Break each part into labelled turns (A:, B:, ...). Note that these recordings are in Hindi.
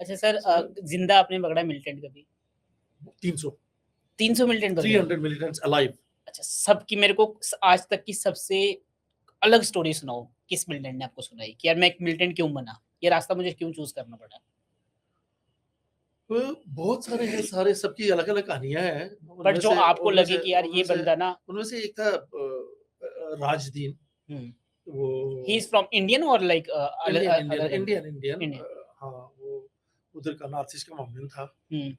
A: अच्छा सर, जिंदा आपने पकड़ा मिलिटेंट कभी?
B: 300
A: 300 मिलिटेंट पकड़े?
B: 300 मिलिटेंट्स अलाइव।
A: अच्छा, सबकी मेरे को आज तक की सबसे अलग स्टोरी सुनाओ, किस मिलिटेंट ने आपको सुनाई कि यार मैं एक मिलिटेंट क्यों बना, ये रास्ता मुझे क्यों चूज करना पड़ा?
B: बहुत सारे हैं, सारे सबकी अलग अलग कहानियां हैं।
A: बट जो आपको लगे कि यार ये बंदा ना।
B: उनमें से एक था राजदीन। वो
A: ही इज फ्रॉम इंडियन और like
B: Indian Indian
A: other
B: Indian Indian
A: Indian.
B: हाँ, वो उधर का नॉर्थ ईस्ट का मामला था।
A: हम्म।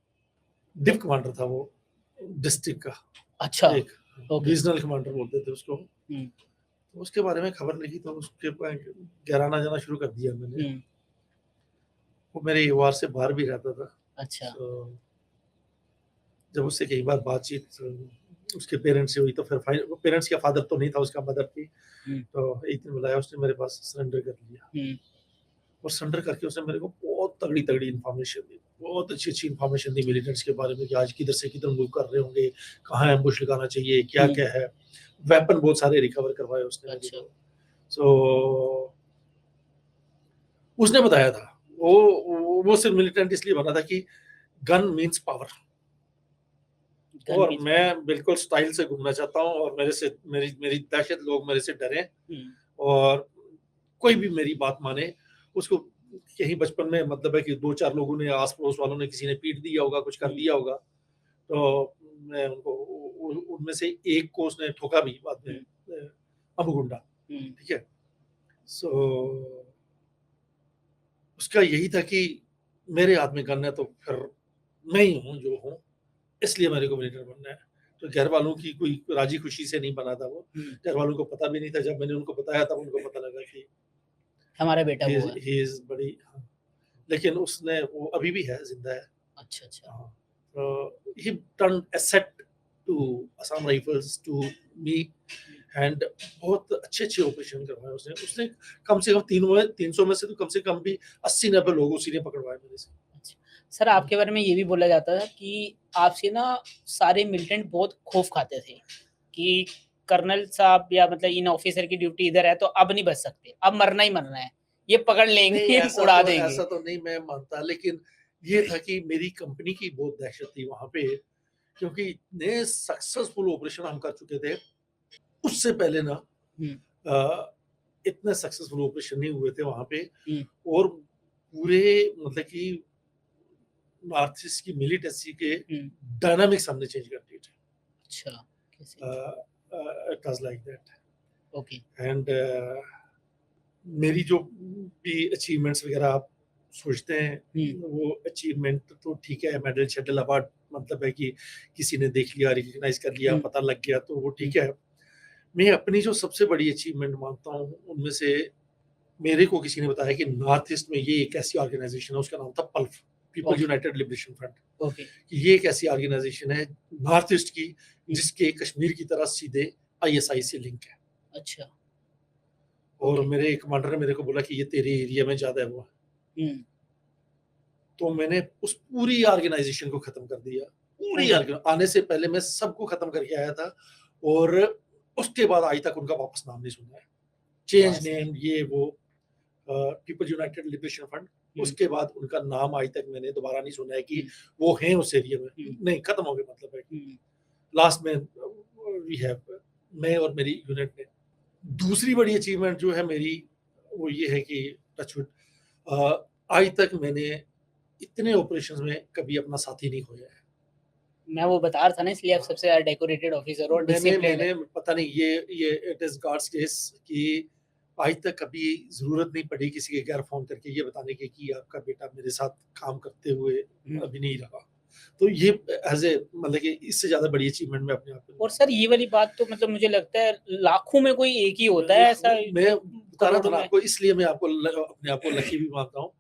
B: डिव कमांडर था वो, डिस्ट्रिक्ट का।
A: अच्छा।
B: एक रीजनल कमांडर बोलते थे उसको। तो उसके बारे में खबर लिखी तो उसके गहराना जाना शुरू कर दिया मैंने। वो मेरे वार से बाहर भी रहता था।
A: अच्छा।
B: जब उससे कई बार बातचीत उसके पेरेंट्स से हुई तो फिर पेरेंट्स का फादर तो नहीं था, उसका मदर थी। तो एक दिन बुलाया उसने, मेरे पास सरेंडर कर लिया। और सरेंडर करके उसने मेरे को बहुत तगड़ी तगड़ी इन्फॉर्मेशन दी, बहुत अच्छी अच्छी इन्फॉर्मेशन दी मिलिटेंट्स के बारे में कि आज किधर से किधर मूव कर रहे होंगे, कहाँ एम्बुश लगाना चाहिए, क्या क्या है। वेपन बहुत सारे रिकवर करवाए उसने।
A: अच्छा।
B: सो उसने बताया था वो सिर्फ मिलिटेंट इसलिए बना था कि गन मीन्स पावर। और मैं बिल्कुल स्टाइल से घूमना चाहता हूँ और मेरे से मेरी दहशत, लोग मेरे से डरे और कोई भी मेरी बात माने। उसको यही बचपन में मतलब है कि 2-4 लोगों ने, आस पड़ोस वालों ने, किसी ने पीट दिया होगा, कुछ कर दिया होगा। तो मैं उनको उनमें से एक को उसने ठोका भी बाद में, अबू गुंडा। ठीक है। सो उसका यही था कि मेरे हाथ में गन है तो फिर मैं ही हूँ जो हूँ, इसलिए मेरे को मिलिटेंट बनना है। तो घर वालों की कोई राजी खुशी से नहीं बना था वो। घर वालों को पता भी नहीं था। जब मैंने उनको बताया तब उनको पता लगा कि
A: हमारा बेटा वो है।
B: ही इज बड़ी। लेकिन उसने, वो अभी भी है, जिंदा है।
A: अच्छा अच्छा।
B: तो ही turn asset to Assam Rifles, to me. And बहुत अच्छे अच्छे ऑपरेशन करवाए उसने कम से कम 300 में से तो कम से कम भी 80-90 लोग उसी ने पकड़वाए मेरे से।
A: सर, आपके बारे में ये भी बोला जाता था कि आपसे ना सारे मिलिटेंट बहुत खौफ खाते थे कि कर्नल साहब या मतलब इन ऑफिसर की ड्यूटी इधर है तो अब नहीं बच सकते, अब मरना ही मरना है, ये पकड़ लेंगे, उड़ा देंगे।
B: ऐसा तो नहीं मैं मानता, लेकिन ये था कि मेरी कंपनी की बहुत दहशत थी वहां पे, क्योंकि इतने सक्सेसफुल ऑपरेशन हम कर चुके थे। उससे पहले ना इतने सक्सेसफुल ऑपरेशन नहीं हुए थे वहां पे। और पूरे मतलब कि नॉर्थ ईस्ट की मिलिटेंसी के डायनामिक्स हमने चेंज कर दिए थे।
A: अच्छा,
B: it was like that.
A: Okay.
B: And मेरी जो भी अचीवमेंट्स वगैरह आप सोचते हैं, वो अचीवमेंट तो ठीक है, मेडल शेडल अवार्ड मतलब है कि किसी ने देख लिया, रिकॉग्नाइज कर लिया, पता लग गया तो वो ठीक है। मैं अपनी जो सबसे बड़ी अचीवमेंट मानता हूँ उनमें से, मेरे को किसी ने बताया कि नॉर्थ ईस्ट में ये एक ऐसी ऑर्गेनाइजेशन है, उसका नाम था पल्फ, पीपल यूनाइटेड लिबरेशन फ्रंट। ये एक ऐसी ऑर्गेनाइजेशन है नॉर्थ ईस्ट की जिसके कश्मीर की तरह सीधे ISI से लिंक है।
A: अच्छा।
B: और मेरे कमांडर ने मेरे को बोला कि ये तेरे एरिया में ज्यादा है वो। तो मैंने उस पूरी ऑर्गेनाइजेशन को खत्म कर दिया। पूरी आने से पहले मैं सबको खत्म करके आया था और उसके बाद आज तक उनका वापस नाम नहीं सुना है। चेंज नेम, ये वो, पीपल यूनाइटेड लिबरेशन फ्रंट। उसके बाद उनका नाम आज तक मैंने दोबारा नहीं सुना है कि वो हैं उस एरिया में। नहीं, खत्म हो गए मतलब है। लास्ट में वी हैव, मैं और मेरी यूनिट ने। दूसरी बड़ी अचीवमेंट जो है मेरी वो ये है कि टचवुड आज तक मैंने इतने ऑपरेशंस में कभी अपना साथी नहीं खोया है।
A: मैं वो बता रहा था ना, इसलिए आप सबसे ज्यादा डेकोरेटेड ऑफिसर और डिसिप्लिन्ड है।
B: पता नहीं, ये इट इज गॉड्स ग्रेस कि आज तक कभी जरूरत नहीं पड़ी किसी के घर फोन करके ये बताने की कि आपका बेटा मेरे साथ काम करते हुए अभी नहीं रहा। तो ये एज ए मतलब कि इससे ज्यादा बड़ी अचीवमेंट में अपने आप को।
A: और सर ये वाली बात तो मतलब मुझे लगता है लाखों में कोई एक ही होता है ऐसा।
B: मैं बता रहा था आपको, इसलिए मैं आपको अपने आप को लकी भी मानता हूँ